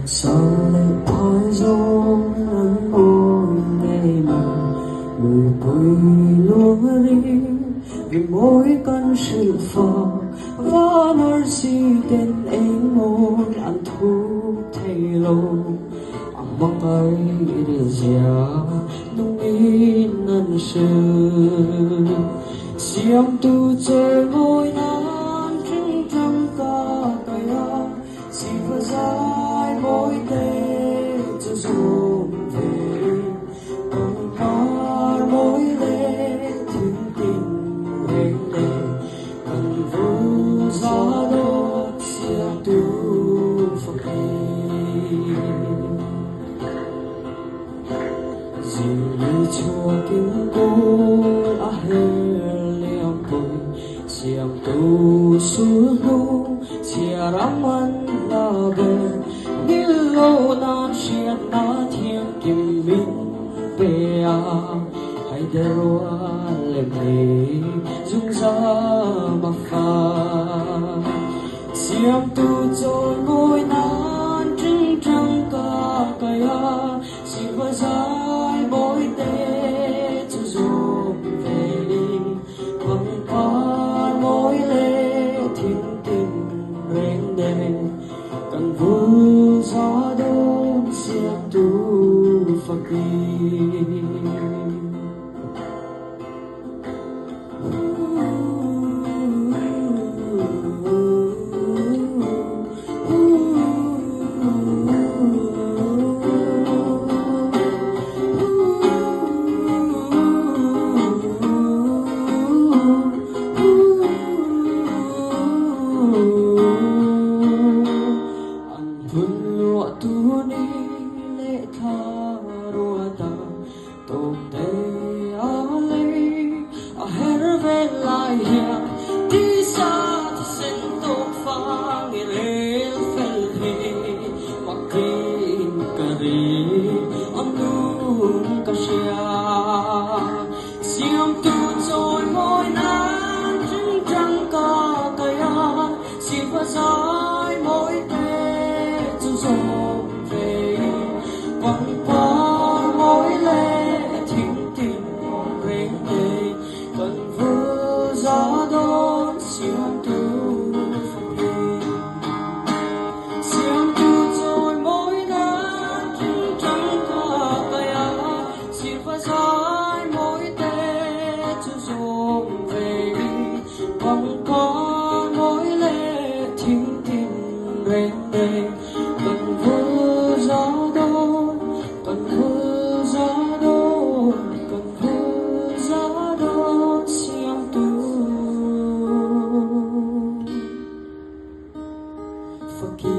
sao lại thói giông nắng ôi ngày mà người vui luôn đi vì mỗi căn sự phật và mercy tên em một ăn thuốc thay lâu mong ấy được già nung in năn sự siam tu chơi ngồi nan trưng trăng ca kaya si phật dài mỗi tê cho dùng về ông mar mỗi lệ thiên tình hẹn lệ cần vu gió đốt siam tu phật dì chùa kinh cô a hê liam bồi siam tu su lu chia raman la bê như lâu na chiết na thiên kim minh bê a hay để roa lem lê dung ra ma pha siam tu chôn ngôi nan trưng trăng ca kaya si va dài mỗi tê cho dùng về đi bằng qua mỗi lệ thiên tình rèn đèn cần vui gió đón siam tu phật đi tu ni lệ tha rùa ta tôm tê a lê a her về lại hiện đi xa thì sinh tục phang lê phèn hê mặc kinh cà ri âm nung cà xia siam tu trôi môi nan trưng trăng ca kaya si va dài mỗi tê cho dòng về quăng qua mỗi lệ thiên tình rèn đê cần vơ gió đón siam tu phật đi siam tu rồi mỗi nan trưng trăng ca kaya si va dài mỗi tê cho dòng về quăng qua mỗi lệ thiên tình rèn đê cần vơ gió đón cần vơ gió đón cần vơ gió đón siam tu phật